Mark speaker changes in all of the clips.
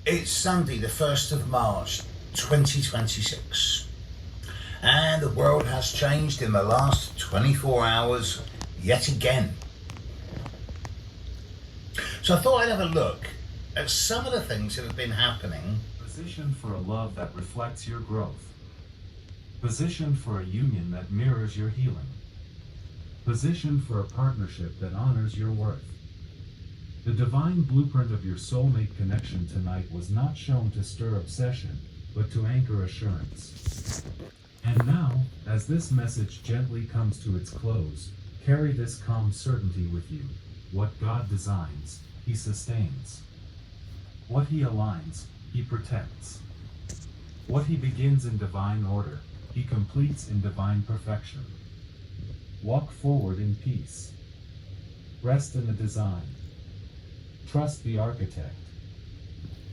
Speaker 1: It's Sunday, the 1st of March 2026, and the world has changed in the last 24 hours yet again. So I thought I'd have a look at some of the things that have been happening.
Speaker 2: Position for a love that reflects your growth. Position for a union that mirrors your healing. Position for a partnership that honors your worth. The divine blueprint of your soulmate connection tonight was not shown to stir obsession, but to anchor assurance. And now, as this message gently comes to its close, carry this calm certainty with you. What God designs, He sustains. What He aligns, He protects. What He begins in divine order, He completes in divine perfection. Walk forward in peace. Rest in the design. Trust the architect.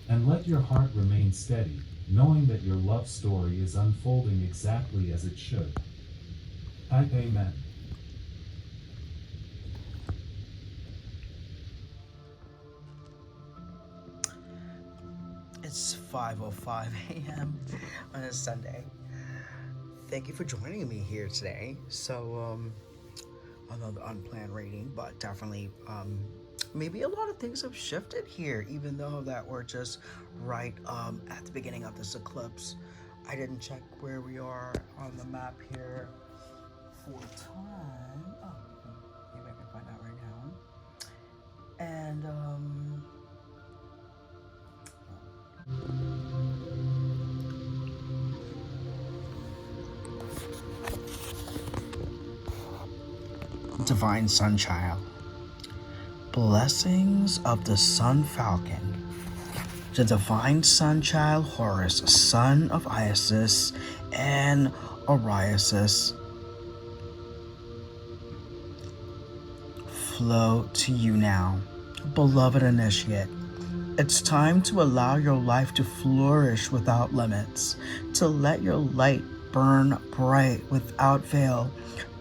Speaker 2: And let your heart remain steady, knowing that your love story is unfolding exactly as it should. Type Amen.
Speaker 3: It's 5:05 a.m. on a Sunday. Thank you for joining me here today. So, another unplanned reading, but definitely, maybe a lot of things have shifted here, even though that we're just right at the beginning of this eclipse. I didn't check where we are on the map here for time. Oh, maybe I can find out right now. And, Divine Sunchild. Blessings of the Sun Falcon. The Divine Sunchild Horus, son of Isis and Oriasis, flow to you now, beloved initiate. It's time to allow your life to flourish without limits, to let your light burn bright without veil,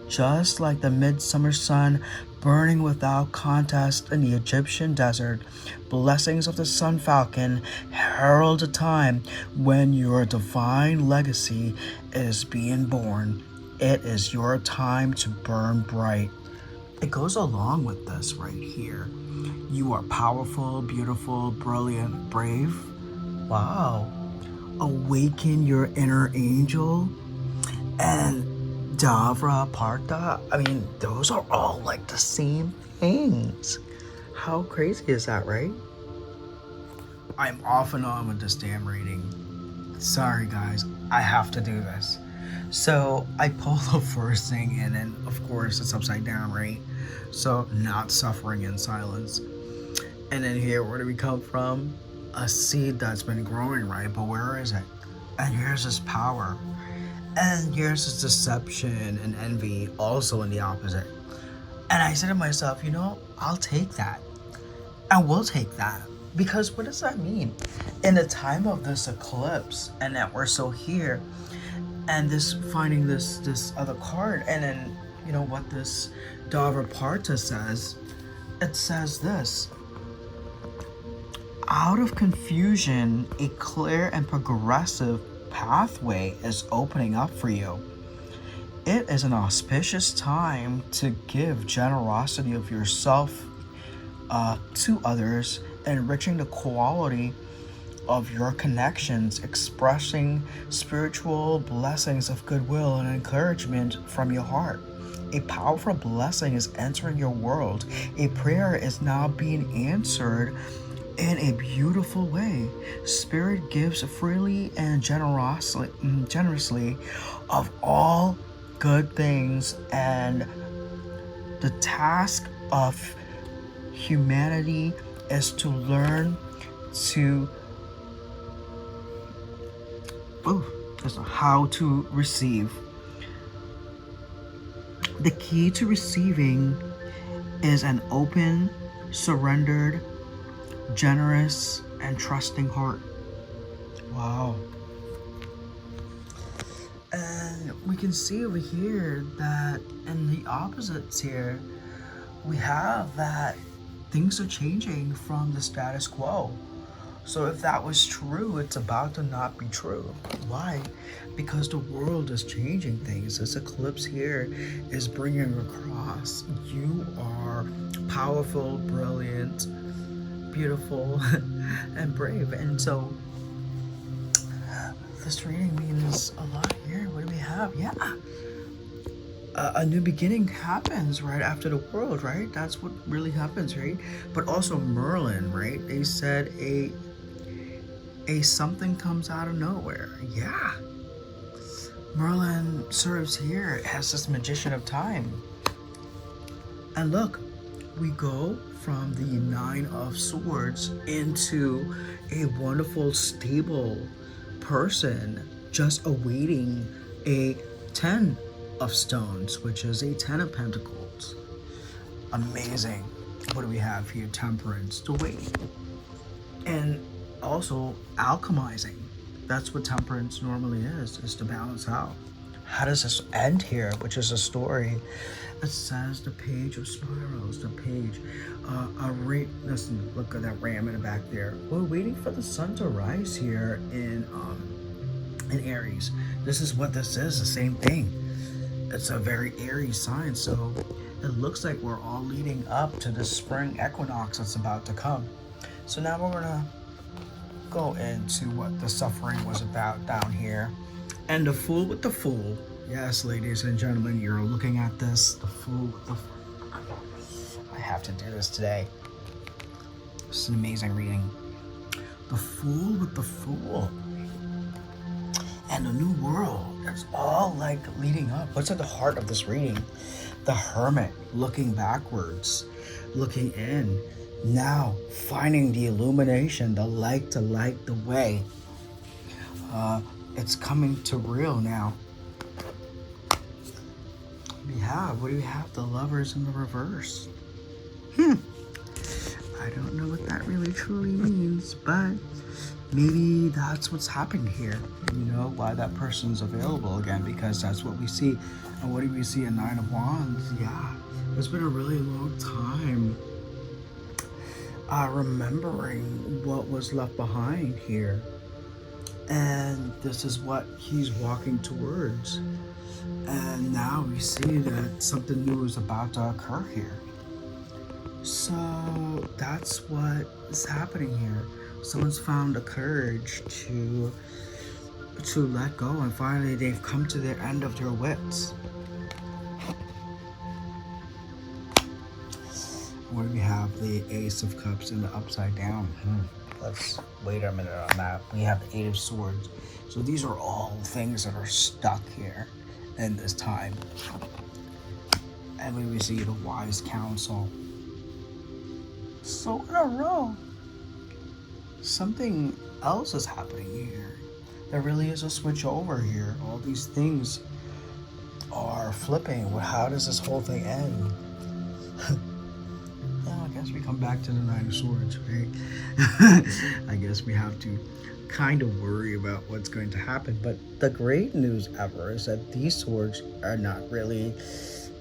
Speaker 3: just like the midsummer sun burning without contest in the Egyptian desert. Blessings of the Sun Falcon herald a time when your divine legacy is being born. It is your time to burn bright. It goes along with this right here. You are powerful, beautiful, brilliant, brave. Wow. Awaken your inner angel. And Davra Parta, I mean, those are all like the same things. How crazy is that, right? I'm off and on with this damn reading. Sorry, guys, I have to do this. So I pull the first thing, and then, of course, it's upside down, right? So, not suffering in silence. And then here, where do we come from? A seed that's been growing, right? But where is it? And here's this power. And here's this deception and envy also in the opposite. And I said to myself, I'll take that. And we'll take that. Because what does that mean? In the time of this eclipse, and that we're so here, and this finding this other card, and then what this Davaparta says, it says this. Out of confusion, a clear and progressive pathway is opening up for you. It is an auspicious time to give generosity of yourself to others, enriching the quality of your connections, expressing spiritual blessings of goodwill and encouragement from your heart. A powerful blessing is entering your world. A prayer is now being answered in a beautiful way. Spirit gives freely and generously of all good things, and the task of humanity is to learn to how to receive. The key to receiving is an open, surrendered, generous, and trusting heart. Wow. And we can see over here that in the opposites here, we have that things are changing from the status quo. So if that was true, it's about to not be true. Why? Because the world is changing things. This eclipse here is bringing across you are powerful, brilliant, beautiful, and brave. And so this reading means a lot here. What do we have? Yeah. A new beginning happens right after the world, right? That's what really happens, right? But also Merlin, right? They said a something comes out of nowhere. Yeah. Merlin serves here as this magician of time. And look, we go from the Nine of Swords into a wonderful, stable person just awaiting a 10 of Stones, which is a 10 of Pentacles. Amazing. What do we have here? Temperance, to wait. And also alchemizing. That's what temperance normally is to balance out. How does this end here? Which is a story. It says the Page of Spirals, the page. Listen, look at that ram in the back there. We're waiting for the sun to rise here in Aries. This is what this is, the same thing. It's a very Aries sign, so it looks like we're all leading up to the spring equinox that's about to come. So now we're gonna go into what the suffering was about down here. And the Fool with the Fool. Yes, ladies and gentlemen, you're looking at this. The Fool with the Fool. I have to do this today. This is an amazing reading. The Fool with the Fool. And the New World. It's all like leading up. What's at the heart of this reading? The Hermit looking backwards, looking in. Now finding the illumination, the light to light the way. It's coming to real now. What do we have? The Lovers in the reverse. I don't know what that really truly means, but maybe that's what's happened here. You know, why that person's available again, because that's what we see. And what do we see? A Nine of Wands. Yeah, it's been a really long time remembering what was left behind here. And this is what he's walking towards. And now we see that something new is about to occur here. So that's what is happening here. Someone's found the courage to let go, and finally they've come to the end of their wits. What do we have? The Ace of Cups and the upside down. Let's wait a minute on that. We have the Eight of Swords. So these are all things that are stuck here in this time. And we see the Wise Counsel. So in a row, something else is happening here. There really is a switch over here. All these things are flipping. How does this whole thing end? Well, I guess we come back to the Nine of Swords, right? I guess we have to kind of worry about what's going to happen. But the great news ever is that these swords are not really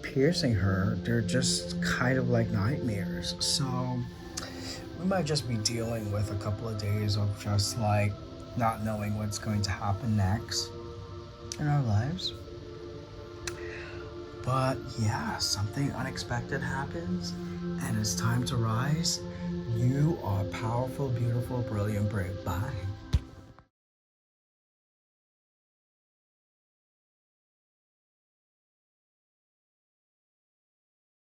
Speaker 3: piercing her. They're just kind of like nightmares. So we might just be dealing with a couple of days of just like not knowing what's going to happen next in our lives. But yeah, something unexpected happens and it's time to rise. You are powerful, beautiful, brilliant, brave. Bye.